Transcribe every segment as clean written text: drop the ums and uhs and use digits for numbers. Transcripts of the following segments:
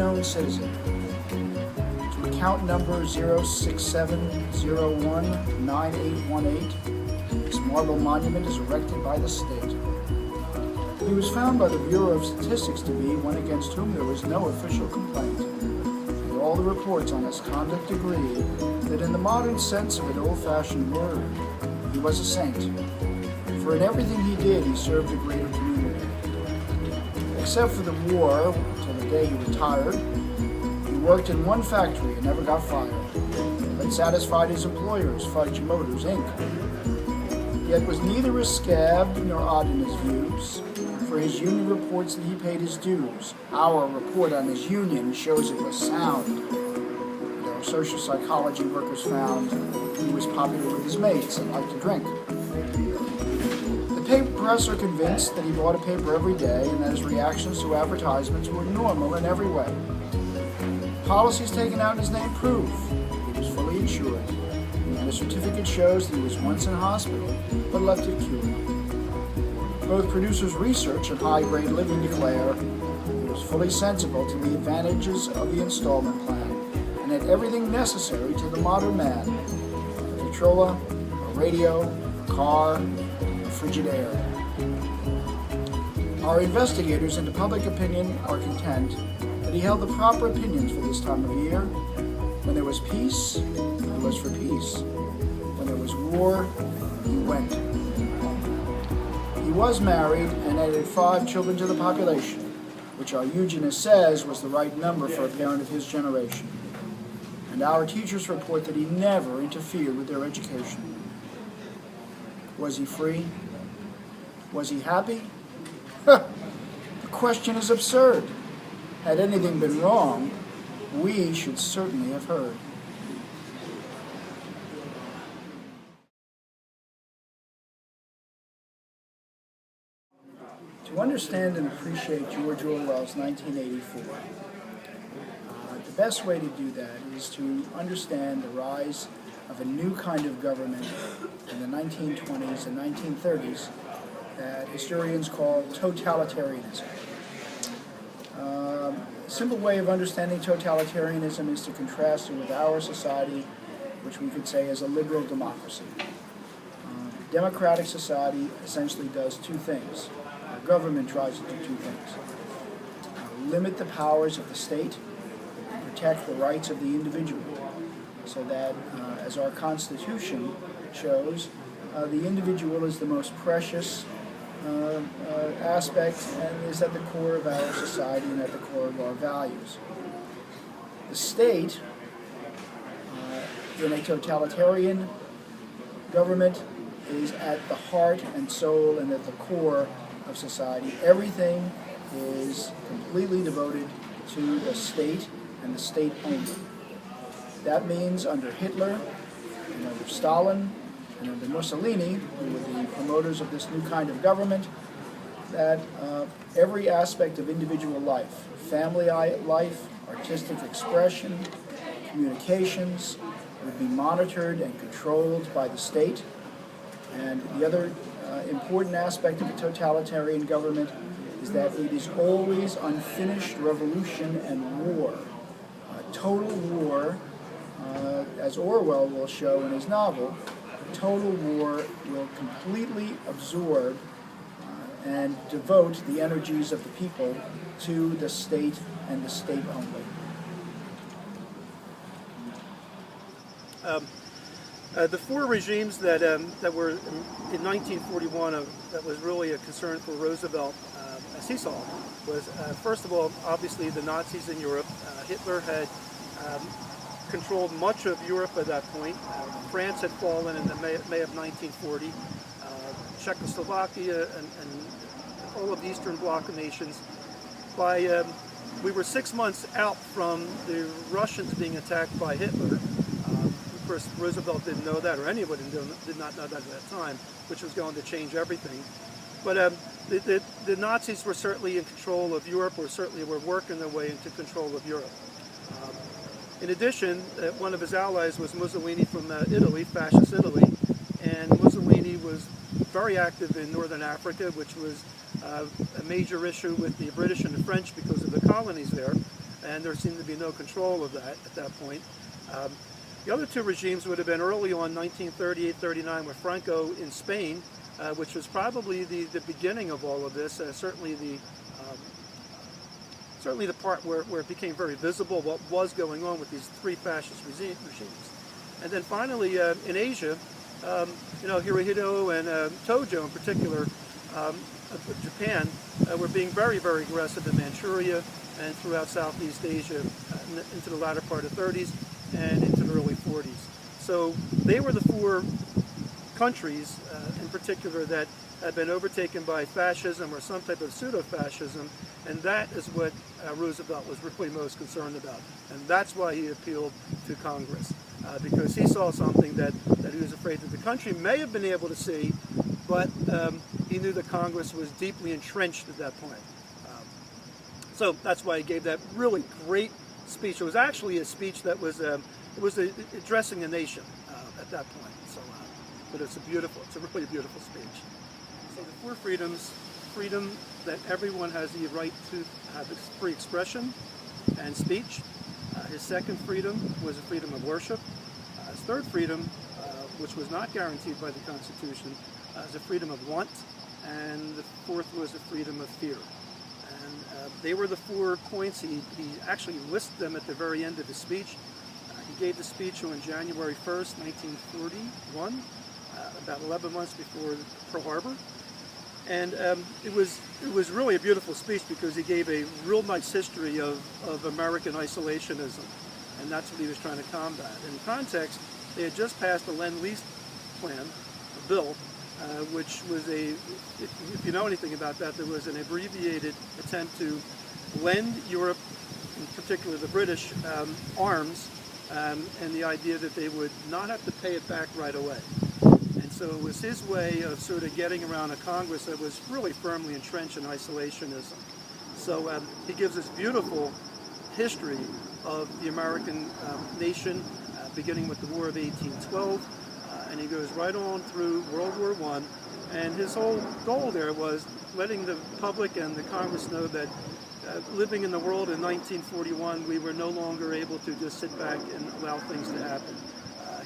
unknown citizen to account number 067019818. This marble monument is erected by the state. He was found by the Bureau of Statistics to be one against whom there was no official complaint. And all the reports on his conduct agree that in the modern sense of an old-fashioned word, he was a saint. For in everything he did, he served the greater community. Except for the war, until the day he retired, he worked in one factory and never got fired, but satisfied his employers, Fudge Motors, Inc., yet was neither a scab nor odd in his views, for his union reports that he paid his dues. Our report on his union shows it was sound. Though social psychology workers found he was popular with his mates and liked to drink. The paper press are convinced that he bought a paper every day and that his reactions to advertisements were normal in every way. Policies taken out in his name prove he was fully insured, and a certificate shows that he was once in hospital but left it cured. Both producers' research and high-grade living declare he was fully sensible to the advantages of the installment plan and had everything necessary to the modern man: a Victrola, a radio, a car, a Frigidaire. Our investigators into public opinion are content that he held the proper opinions for this time of year. When there was peace, he was for peace. When there was war, he went. He was married and added 5 children to the population, which our eugenist says was the right number for a parent of his generation. And our teachers report that he never interfered with their education. Was he free? Was he happy? The question is absurd. Had anything been wrong, we should certainly have heard. To understand and appreciate George Orwell's 1984, the best way to do that is to understand the rise of a new kind of government in the 1920s and 1930s that historians call totalitarianism. A simple way of understanding totalitarianism is to contrast it with our society, which we could say is a liberal democracy. Democratic society essentially does 2 things. Our government tries to do 2 things. Limit the powers of the state and protect the rights of the individual, so that, as our Constitution shows, the individual is the most precious aspect and is at the core of our society and at the core of our values. The state, in a totalitarian government, is at the heart and soul and at the core of society. Everything is completely devoted to the state and the state only. That means under Hitler and under Stalin and under Mussolini, who were the promoters of this new kind of government, that every aspect of individual life, family life, artistic expression, communications, would be monitored and controlled by the state. And the other important aspect of a totalitarian government is that it is always unfinished revolution and war. Total war, as Orwell will show in his novel, total war will completely absorb and devote the energies of the people to the state and the state only. The 4 regimes that were in 1941 that was really a concern for Roosevelt, as he saw, was first of all, obviously the Nazis in Europe. Hitler had controlled much of Europe at that point. France had fallen in the May of 1940. Czechoslovakia and all of the Eastern Bloc nations. We were 6 months out from the Russians being attacked by Hitler. Of course, Roosevelt didn't know that, or anyone did not know that at that time, which was going to change everything. But the Nazis were certainly in control of Europe, or certainly were working their way into control of Europe. In addition, one of his allies was Mussolini from Italy, fascist Italy, and Mussolini was very active in northern Africa, which was a major issue with the British and the French because of the colonies there. and there seemed to be no control of that at that point. Um, the other two regimes would have been early on, 1938-39, with Franco in Spain, which was probably the beginning of all of this, certainly the part where it became very visible what was going on with these three fascist regimes. And then finally, in Asia, Hirohito and Tojo in particular, of Japan, were being very, very aggressive in Manchuria and throughout Southeast Asia into the latter part of the 30s and into the early 40s. So they were the four countries in particular that had been overtaken by fascism or some type of pseudo-fascism, and that is what Roosevelt was really most concerned about. And that's why he appealed to Congress, because he saw something that he was afraid that the country may have been able to see, but he knew that Congress was deeply entrenched at that point. So that's why he gave that really great speech. It was actually a speech that was addressing the nation at that point. So, but it's a really beautiful speech. So the four freedoms: freedom that everyone has the right to have free expression and speech. His second freedom was the freedom of worship. His third freedom, which was not guaranteed by the Constitution, is the freedom of want. And the fourth was the freedom of fear. And they were the 4 points. He actually listed them at the very end of his speech. He gave the speech on January 1st, 1941, about 11 months before Pearl Harbor. And it was really a beautiful speech because he gave a real nice history of American isolationism, and that's what he was trying to combat. In context, they had just passed the Lend-Lease plan, a bill, which was if you know anything about that, there was an abbreviated attempt to lend Europe, in particular the British, arms, and the idea that they would not have to pay it back right away. And so it was his way of sort of getting around a Congress that was really firmly entrenched in isolationism. So he gives this beautiful history of the American nation, beginning with the War of 1812, and he goes right on through World War I. And his whole goal there was letting the public and the Congress know that living in the world in 1941, we were no longer able to just sit back and allow things to happen.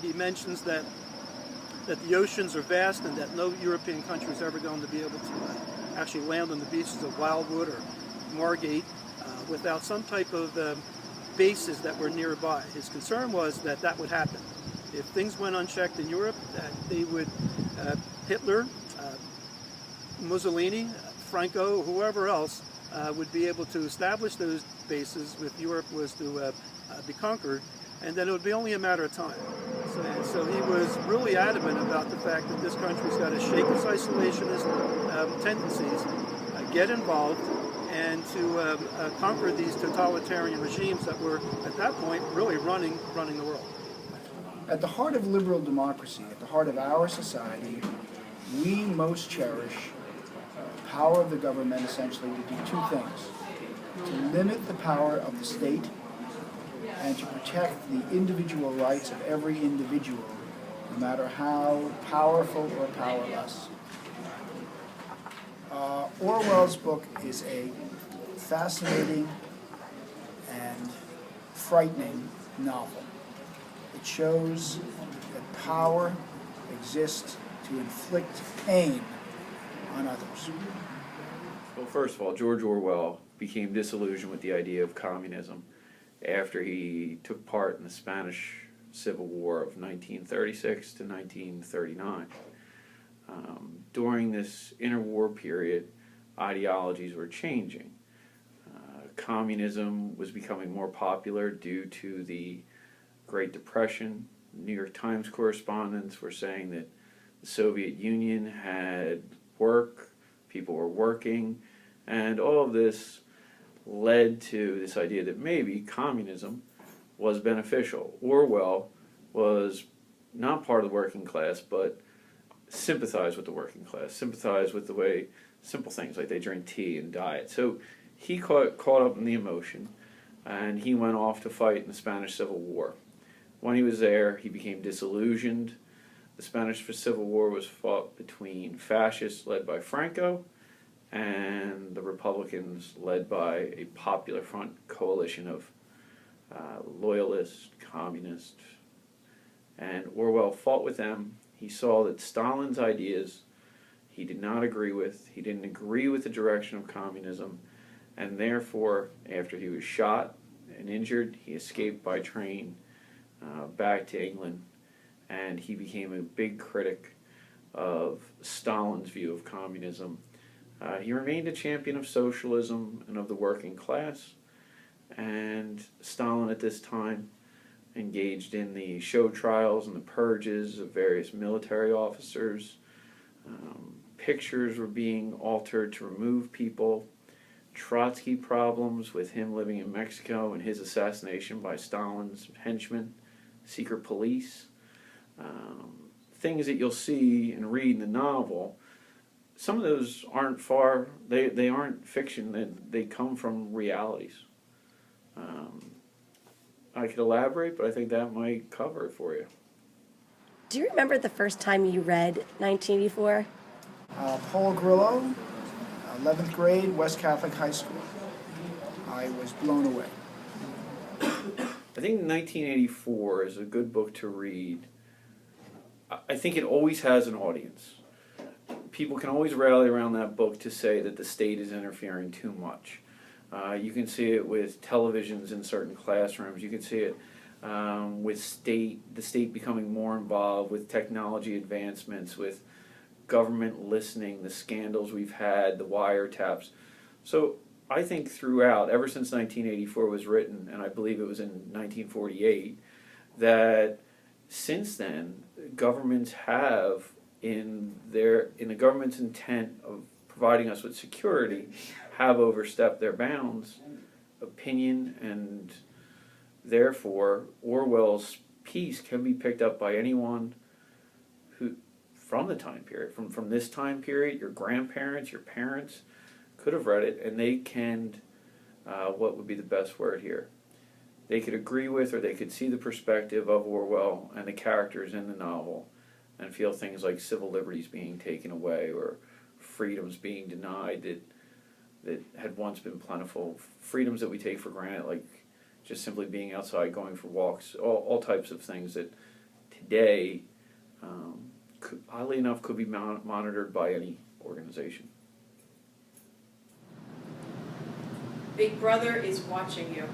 He mentions that the oceans are vast and that no European country is ever going to be able to actually land on the beaches of Wildwood or Margate without some type of bases that were nearby. His concern was that that would happen. If things went unchecked in Europe, that they would, Hitler, Mussolini, Franco, whoever else, would be able to establish those bases if Europe was to be conquered, and then it would be only a matter of time. So he was really adamant about the fact that this country's got to shake its isolationist tendencies, get involved, and to conquer these totalitarian regimes that were, at that point, really running the world. At the heart of liberal democracy, at the heart of our society, we most cherish the power of the government essentially to do 2 things: to limit the power of the state and to protect the individual rights of every individual, no matter how powerful or powerless. Orwell's book is a fascinating and frightening novel. It shows that power exists to inflict pain on others. Well, first of all, George Orwell became disillusioned with the idea of communism after he took part in the Spanish Civil War of 1936 to 1939. During this interwar period, ideologies were changing. Communism was becoming more popular due to the Great Depression. New York Times correspondents were saying that the Soviet Union had work, people were working, and all of this led to this idea that maybe communism was beneficial. Orwell was not part of the working class, but sympathized with the working class, sympathized with the way simple things like they drink tea and diet. So he caught up in the emotion, and he went off to fight in the Spanish Civil War. When he was there, he became disillusioned. The Spanish Civil War was fought between fascists led by Franco and the Republicans led by a Popular Front coalition of loyalists, communists, and Orwell fought with them. He saw that Stalin's ideas he did not agree with. He didn't agree with the direction of communism, and therefore, after he was shot and injured, he escaped by train back to England, and he became a big critic of Stalin's view of communism. He remained a champion of socialism and of the working class, and Stalin at this time engaged in the show trials and the purges of various military officers. Pictures were being altered to remove people. Trotsky problems with him living in Mexico and his assassination by Stalin's henchmen, secret police. Things that you'll see and read in the novel, some of those aren't far, they aren't fiction, they come from realities. I could elaborate, but I think that might cover it for you. Do you remember the first time you read 1984? Paul Grillo, 11th grade, West Catholic High School. I was blown away. I think 1984 is a good book to read. I think it always has an audience. People can always rally around that book to say that the state is interfering too much. You can see it with televisions in certain classrooms. You can see it with the state becoming more involved with technology advancements, with government listening, the scandals we've had, the wiretaps. So I think throughout, ever since 1984 was written, and I believe it was in 1948, that since then, governments have, in the government's intent of providing us with security, have overstepped their bounds, opinion, and therefore Orwell's piece can be picked up by anyone who, from the time period, from this time period, your grandparents, your parents could have read it, and they can, what would be the best word here? They could agree with, or they could see the perspective of Orwell and the characters in the novel and feel things like civil liberties being taken away or freedoms being denied that had once been plentiful, freedoms that we take for granted, like just simply being outside, going for walks, all types of things that today, oddly enough, could be monitored by any organization. Big Brother is watching you.